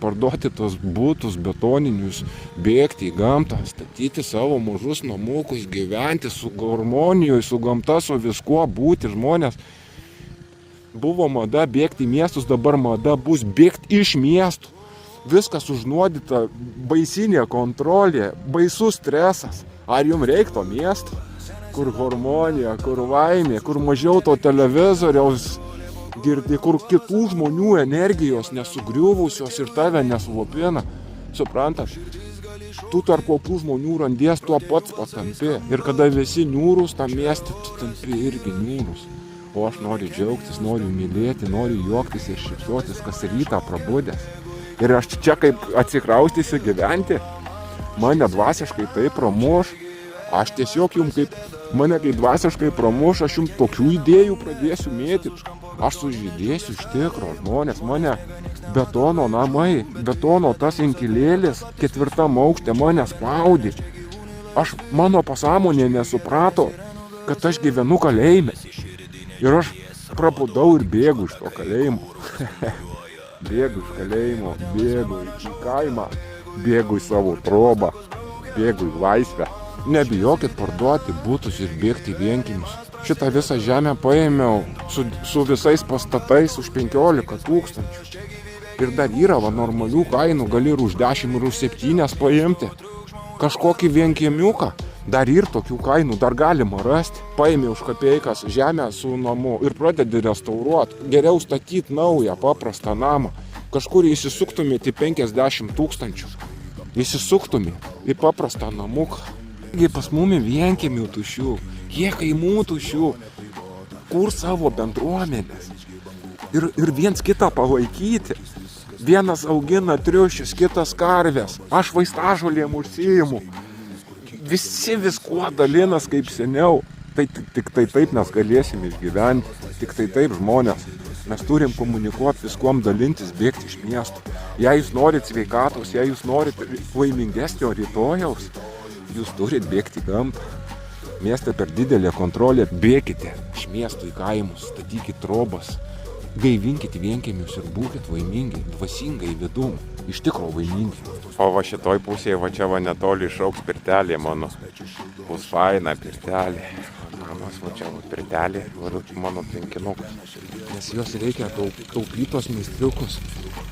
parduoti tos butus betoninius, bėgti į gamtą, statyti savo mažus namukus, gyventi su harmonijoje, su gamta, su viskuo, būti žmonės. Buvo mada bėgti į miestus, dabar mada bus bėgti iš miestų. Viskas užnuodyta, baisinė kontrolė, baisus stresas. Ar jums reikia to miesto, kur harmonija, kur laimė, kur mažiau to televizoriaus girdi, kur kitų žmonių energijos nesugriuvusios ir tave neslopina. Suprantat? Tu tarp kokių žmonių randies, tuo pats patampi. Ir kada visi niūrūs, tam mieste tu tampi irgi niūrūs. O aš noriu džiaugtis, noriu mylėti, noriu juoktis ir šypsotis, kas rytą prabudęs. Ir aš čia kaip atsikraustysiu gyventi, mane dvasiškai tai pramuš. Aš tiesiog jums mane kaip dvasiškai pramuš, aš jums tokių idėjų pradėsiu mėtyti. Aš sužydėsiu iš tikro, žmonės, mane betono namai, betono tas inkilėlis 4 aukšte mane spaudė. Mano pasąmonė nesuprato, kad aš gyvenu kalėjime. Ir aš prabudau ir bėgu iš to kalėjimo. Bėgu iš kalėjimo, bėgu į kaimą, bėgu į savo trobą, bėgu į laisvę. Nebijokit parduoti butus ir bėgti į vienkiemius. Šitą visą žemę paėmiau su visais pastatais už 15 000. Ir dar yra normalių kainų, gali ir už 10 ir už 7 paimti. Kažkokį vienkiemiuką, dar ir tokių kainų, dar galima rasti. Paėmė už kapeikas žemę su namu ir pradedi restauruoti. Geriau statyti naują, paprastą namą. Kažkur įsisuktumėte 50 000. Įsisuktumėte į paprastą namuką. Pas mumi vienkiemių tuščių, kiek kaimų tuščių, kur savo bendruomenės. Ir viens kitą palaikyti. Vienas augina triušius, kitas karves. Aš vaistažolėm užsiimu. Visi viskuo dalinas kaip seniau. Tik taip mes galėsim išgyventi. Tik taip žmonės. Mes turim komunikuoti viskuom dalintis, bėgti iš miestų. Jei jūs norit sveikatos, jei jūs norit laimingesnio rytojaus, jūs turit bėgti į gamtą. Mieste per didelė kontrolė, bėkite iš miestų į kaimus, statykit trobas, gaivinkit vienkiemius ir būkit laimingi, dvasingai vidum, iš tikro laimingi. O va šitoj pusėje, va čia va netoli išaugs pirtelė mano. Bus faina pirtelė. Manos va čia va pirtelė, mano pinkinukas. Nes jos reikia taupytos meistriukus.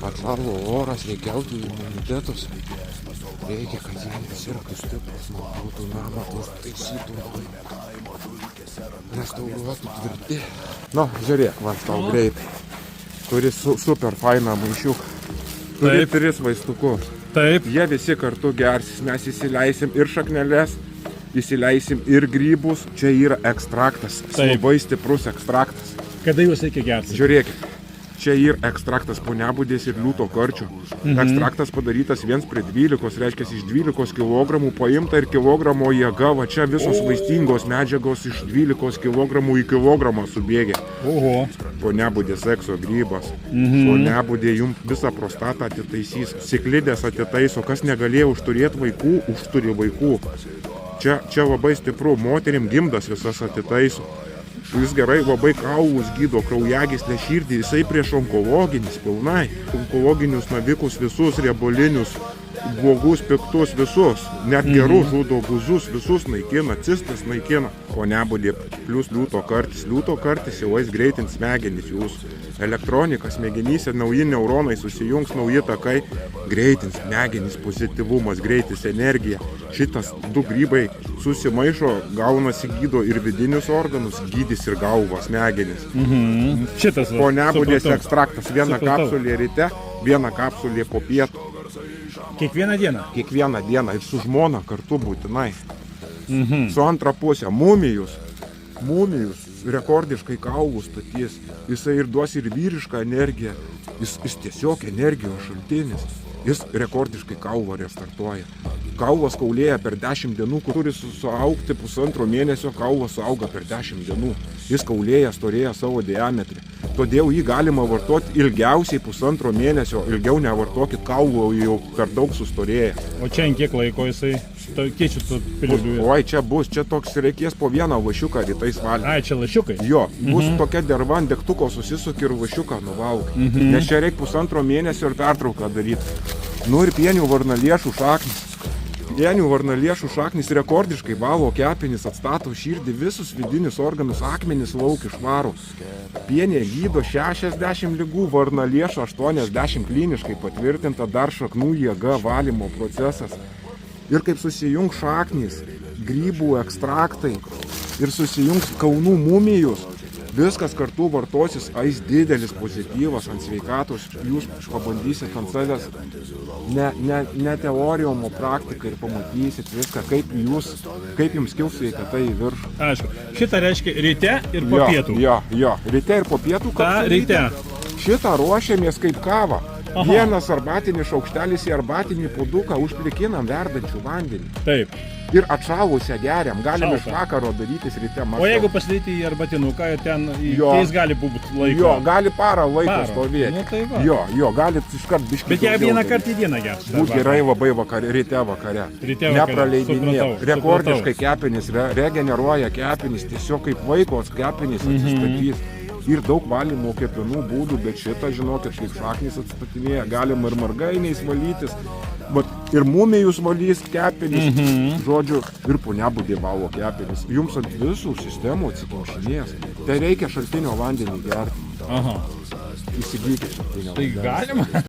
Atšalo oras, reikiautų imunitetus. Reikia, kad jie nesirgtų stiprus, būtų namą, taisytų, restauruotų tvirti. Nu, žiūrėk, man tau greitai. Turi super fainą maišiuką. Turi 3 vaistukus. Taip. Jie visi kartu gersis. Mes įsileisim ir šakneles, įsileisim ir grybus. Čia yra ekstraktas, labai stiprus ekstraktas. Kada jūs reikia gerti? Žiūrėkit. Čia yra ekstraktas poniabudės ir liūto karčio. Ekstraktas padarytas 1:12, reiškia iš 12 kg paimta ir kilogramo jėga. Va čia visos vaistingos medžiagos iš 12 kg į kilogramą subėgė. Oho. Poniabudės sekso grybas. Poniabudė jums visą prostatą atitaisys. Siklidės atitaiso. Kas negalėjo užturėti vaikų, užturi vaikų. Čia labai stipru. Moterim gimdas visas atitaiso. Jis gerai labai kaulus gydo, kraujagyslę, širdį, jisai prieš onkologinis pilnai. Onkologinius navikus visus, riebalinius, blogus, piktus visus. Net gerus žudo guzus, visus naikina, cistas naikina. Poniabudė plus liūto kartis. Liūto kartis jau jis greitins smegenis jūsų. Elektronika smegenyse, nauji neuronai susijungs, nauji takai. Greitins smegenis, pozityvumas, greitis, energija. Šitas 2 grybai susimaišo, gaunasi gydo ir vidinius organus, gydys ir galvą, smegenis. Šitas va. Poniabudės ekstraktas. Viena kapsulė ryte, viena kapsulė po pietų. Kiekvieną dieną? Kiekvieną dieną ir su žmona kartu būtinai. Su antra pusė mumijus rekordiškai kaulų statys. Jisai ir duos ir vyrišką energiją. Jis tiesiog energijos šaltinis. Jis rekordiškai kaulą restartuoja. Kaulas kaulėja per 10 dienų, turi suaugti 1,5 mėnesio, kaulas suauga per 10 dienų. Jis kaulėja, storėja savo diametrį. todėl jį galima vartoti ilgiausiai 1,5 mėnesio, ilgiau nevartokit, kaulų jau per daug sustorėję. O čia ant kiek laiko jisai, kiek šitų piliulių? Oi, čia bus, čia toks reikės po vieną lašiuką rytais valyti. Ai, čia lašiukai? Jo, bus tokia derva ant degtuko susisuk ir lašiuką nuvalk. Nes čia reikia 1,5 mėnesio ir pertrauką daryti. Nu ir pienių varnalėšų šaknis. Pienių varnalėšų šaknis rekordiškai valo kepenis, atstato širdį, visus vidinius organus, akmenis lauk išvaro. Pienė gydo 60 ligų, varnalėšų 80 kliniškai patvirtinta, dar šaknų jėga, valymo procesas. Ir kaip susijungs šaknis, grybų ekstraktai ir susijungs kaunų mumijus, viskas kartu vartosis, ais didelis pozityvas ant sveikatos, jūs pabandysit ant savęs ne teorijom, o praktiką ir pamatysit viską, kaip jums kils sveikata į viršų. Aišku, šitą reiškia ryte ir po pietų. Jo, ryte ir po pietų. Ta ryte. Šitą ruošiamės kaip kavą. Vienas arbatinis šaukštelis į arbatinį puoduką užplikinam verdančių vandenį. Taip. Ir atšalusią geriam, galim iš vakaro darytis ryte mačiau. O jeigu pasidėti į arbatinuką, ten jis gali būti laiko? Jo, gali parą laiko stovėti. Nu, tai va. Jo, galit iškart biškį. Bet jeigu vieną kartą į dieną gerti. Būt gerai labai ryte vakare. Nepraleidinėt. Rekordiškai kepenys regeneruoja kepenys, tiesiog kaip vaikos kepenys atsistatys. Ir daug valymo kepenų būdų, bet šitą, žinokit, kaip šaknis atstatinėja, galima ir margainiais valytis, bet ir mumijus valys kepenys, žodžiu, ir poniabudė valo kepenys. Jums ant visų sistemų atsikimšinės. Tai reikia šaltinio vandenį gerti. Aha. Įsigykit šaltinio vandenį. Tai galima?